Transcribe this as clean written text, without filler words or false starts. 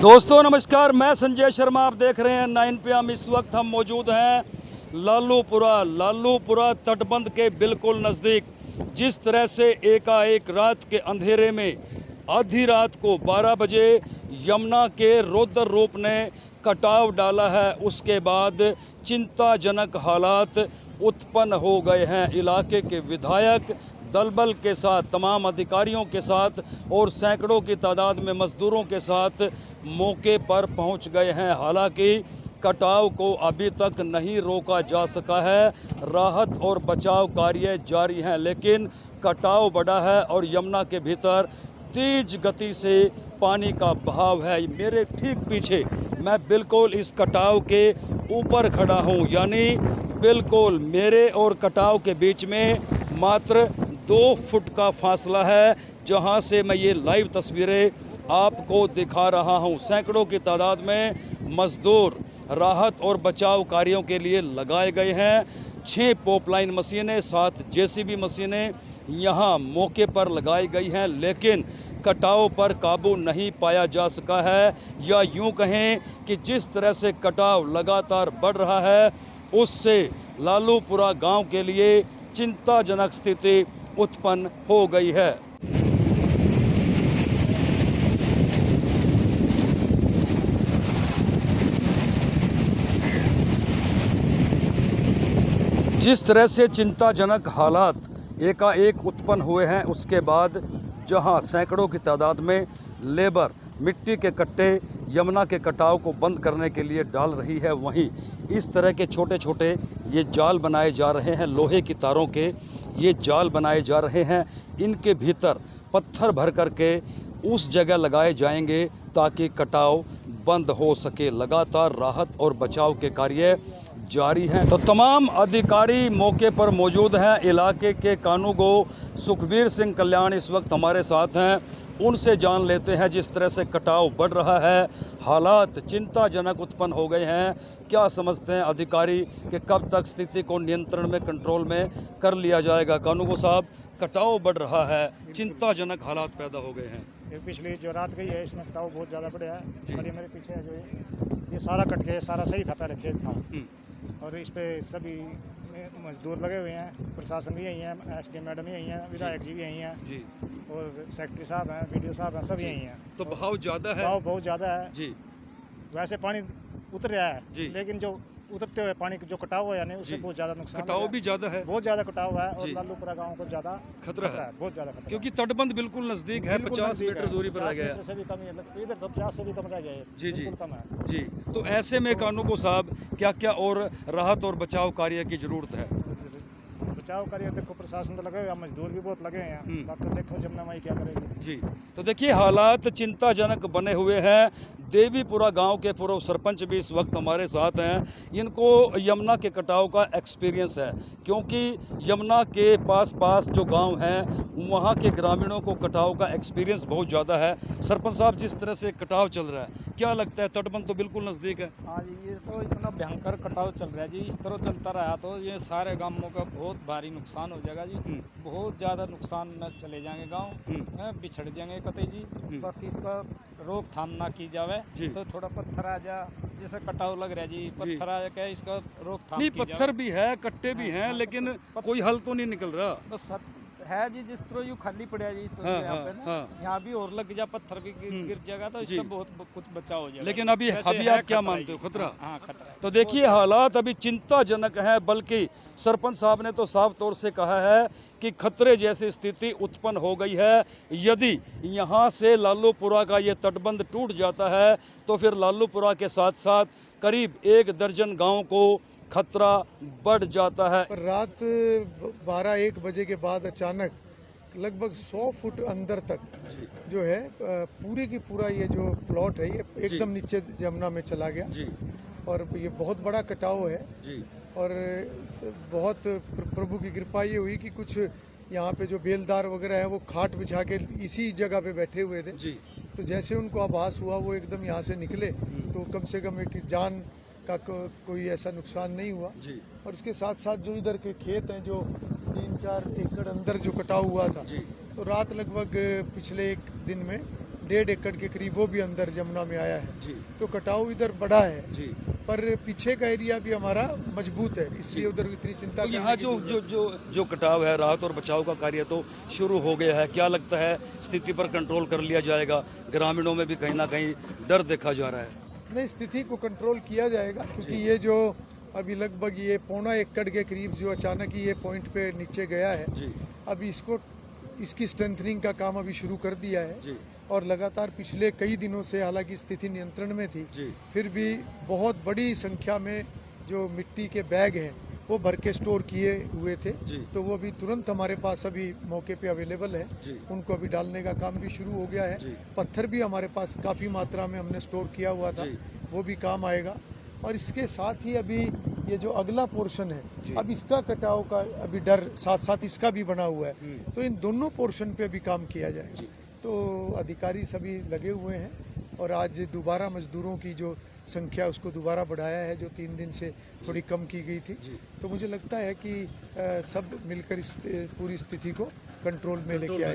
दोस्तों नमस्कार, मैं संजय शर्मा। आप देख रहे हैं 9 PM। इस वक्त हम मौजूद हैं लालूपुरा तटबंध के बिल्कुल नज़दीक। जिस तरह से एकाएक रात के अंधेरे में आधी रात को 12 बजे यमुना के रौद्र रूप ने कटाव डाला है, उसके बाद चिंताजनक हालात उत्पन्न हो गए हैं। इलाके के विधायक दलबल के साथ, तमाम अधिकारियों के साथ और सैकड़ों की तादाद में मजदूरों के साथ मौके पर पहुंच गए हैं। हालांकि कटाव को अभी तक नहीं रोका जा सका है। राहत और बचाव कार्य जारी हैं, लेकिन कटाव बढ़ा है और यमुना के भीतर तेज गति से पानी का बहाव है। मेरे ठीक पीछे मैं बिल्कुल इस कटाव के ऊपर खड़ा हूं, यानी बिल्कुल मेरे और कटाव के बीच में मात्र 2 फुट का फासला है, जहां से मैं ये लाइव तस्वीरें आपको दिखा रहा हूं। सैकड़ों की तादाद में मजदूर राहत और बचाव कार्यों के लिए लगाए गए हैं। 6 पॉपलाइन मशीनें, 7 JCB मशीनें यहां मौके पर लगाई गई हैं, लेकिन कटाव पर काबू नहीं पाया जा सका है। या यूं कहें कि जिस तरह से कटाव लगातार बढ़ रहा है, उससे लालूपुरा गांव के लिए चिंताजनक स्थिति उत्पन्न हो गई है। जिस तरह से चिंताजनक हालात एकाएक उत्पन्न हुए हैं, उसके बाद जहां सैकड़ों की तादाद में लेबर मिट्टी के कट्टे यमुना के कटाव को बंद करने के लिए डाल रही है, वहीं इस तरह के छोटे छोटे ये जाल बनाए जा रहे हैं। लोहे की तारों के ये जाल बनाए जा रहे हैं। इनके भीतर पत्थर भर करके उस जगह लगाए जाएंगे ताकि कटाव बंद हो सके। लगातार राहत और बचाव के कार्य जारी हैं। तो तमाम अधिकारी मौके पर मौजूद हैं। इलाके के कानूगो सुखबीर सिंह कल्याण इस वक्त हमारे साथ हैं। उनसे जान लेते हैं, जिस तरह से कटाव बढ़ रहा है, हालात चिंताजनक उत्पन्न हो गए हैं। क्या समझते हैं अधिकारी कि कब तक स्थिति को नियंत्रण में, कंट्रोल में कर लिया जाएगा? कानूगो साहब, कटाव बढ़ रहा है, चिंताजनक हालात पैदा हो गए हैं। पिछली जो रात गई है, इसमें कटाव बहुत ज़्यादा बढ़ा है। और ये मेरे पीछे है जो ये सारा कट गया, सारा सही था, पहले खेत था और इस पे सभी मजदूर लगे हुए हैं। प्रशासन भी यही है, SD मैडम यही हैं, विधायक जी भी यही हैं जी, और सेक्रेटरी साहब हैं, BDO साहब हैं, सब यही हैं। तो बहाव ज़्यादा है? बहाव बहुत ज़्यादा है जी। वैसे पानी उतर रहा है जी। लेकिन जो उतरते हुए पानी जो कटाव हुआ है, उससे बहुत ज़्यादा नुकसान कटाव भी ज़्यादा है, बहुत ज़्यादा कटाव है और लालूपुरा गाँव को ज़्यादा खतरा है, बहुत ज़्यादा खतरा, क्योंकि तटबंध बिल्कुल नज़दीक है। 50 मीटर दूरी पर रह गया से भी कम है, इधर तो 50 से भी कम रह गया है। जी जी कम है जी। तो ऐसे में कानूगो साहब, क्या क्या और राहत और बचाव कार्य की ज़रूरत है? बचाव कार्य देखो, प्रशासन तो लगे हुए, मजदूर भी बहुत लगे हैं, बाकी देखो जमुना माई क्या करेगी। जी, तो देखिए हालात चिंताजनक बने हुए हैं। देवीपुरा गांव के पूर्व सरपंच भी इस वक्त हमारे साथ हैं। इनको यमुना के कटाव का एक्सपीरियंस है, क्योंकि यमुना के पास जो गांव हैं वहां के ग्रामीणों को कटाव का एक्सपीरियंस बहुत ज़्यादा है। सरपंच साहब, जिस तरह से कटाव चल रहा है, क्या लगता है? तटबंध तो बिल्कुल नज़दीक है। हाँ जी, ये तो इतना भयंकर कटाव चल रहा है जी। इस तरह चलता रहा तो ये सारे गांवों का बहुत भारी नुकसान हो जाएगा जी। बहुत ज़्यादा नुकसान में चले जाएंगे गांव, बिछड़ जाएंगे कतई जी। बाकी इसका रोकथाम ना की जावे तो थोड़ा पत्थर आ जा, जैसे कटाव लग रहा है जी, पत्थर आ जाए, इसका रोकथाम नहीं, की पत्थर भी है, कट्टे भी हैं, लेकिन कोई हल तो नहीं निकल रहा। बस है जी, जिस तरह यू खाली पड़ा जी इस यहाँ पे ना, यहाँ भी और लग जा, पत्थर भी गिर जाएगा तो इसका बहुत कुछ बचाव हो जाएगा। लेकिन अभी आप क्या मानते हो? खतरा? हाँ, खतरा है। तो देखिए हालात अभी चिंताजनक है, बल्कि सरपंच साहब ने तो साफ तौर से कहा है कि खतरे जैसी स्थिति उत्पन्न हो गई है। यदि यहाँ से लालूपुरा का ये तटबंध टूट जाता है तो फिर लालूपुरा के साथ साथ करीब 1 दर्जन गाँव को खतरा बढ़ जाता है। रात 12-1 बजे के बाद अचानक लगभग 100 फुट अंदर तक जो है पूरे की पूरा ये जो प्लॉट है ये एकदम नीचे यमुना में चला गया जी। और ये बहुत बड़ा कटाव है जी। और बहुत प्रभु की कृपा ये हुई कि कुछ यहाँ पे जो बेलदार वगैरह है वो खाट बिछा के इसी जगह पे बैठे हुए थे जी। तो जैसे उनको आभास हुआ वो एकदम यहाँ से निकले, तो कम से कम एक जान का कोई ऐसा नुकसान नहीं हुआ जी। और इसके साथ साथ जो इधर के खेत हैं जो 3-4 एकड़ अंदर जो कटाव हुआ था जी, तो रात लगभग पिछले एक दिन में 1.5 एकड़ के करीब वो भी अंदर जमुना में आया है। जी तो कटाव इधर बड़ा है, जी। पर पीछे का एरिया भी हमारा मजबूत है, इसलिए उधर इतनी चिंता तो करने यहाँ की जो जरूरत जो जो जो कटाव है, राहत और बचाव का कार्य तो शुरू हो गया है। क्या लगता है स्थिति पर कंट्रोल कर लिया जाएगा? ग्रामीणों में भी कहीं ना कहीं डर देखा जा रहा है। नहीं, स्थिति को कंट्रोल किया जाएगा, क्योंकि ये जो अभी लगभग ये 1.25 एकड़ के करीब जो अचानक ही ये पॉइंट पे नीचे गया है, जी अभी इसकी स्ट्रेंथनिंग का काम अभी शुरू कर दिया है। जी और लगातार पिछले कई दिनों से हालांकि स्थिति नियंत्रण में थी, जी फिर भी बहुत बड़ी संख्या में जो मिट्टी के बैग हैं वो भर के स्टोर किए हुए थे। जी तो वो अभी तुरंत हमारे पास अभी मौके पे अवेलेबल है, जी उनको अभी डालने का काम भी शुरू हो गया है। जी पत्थर भी हमारे पास काफ़ी मात्रा में हमने स्टोर किया हुआ था, जी वो भी काम आएगा। और इसके साथ ही अभी ये जो अगला पोर्शन है, जी। अब इसका कटाव का अभी डर साथ साथ इसका भी बना हुआ है। हम्म, तो इन दोनों पोर्शन पे अभी काम किया जाएगा। जी। तो अधिकारी सभी लगे हुए हैं, और आज दोबारा मजदूरों की जो संख्या उसको दोबारा बढ़ाया है, जो 3 दिन से थोड़ी कम की गई थी। जी। तो मुझे लगता है कि सब मिलकर इस पूरी स्थिति को कंट्रोल में कंट्रोल लेके में आएंगे।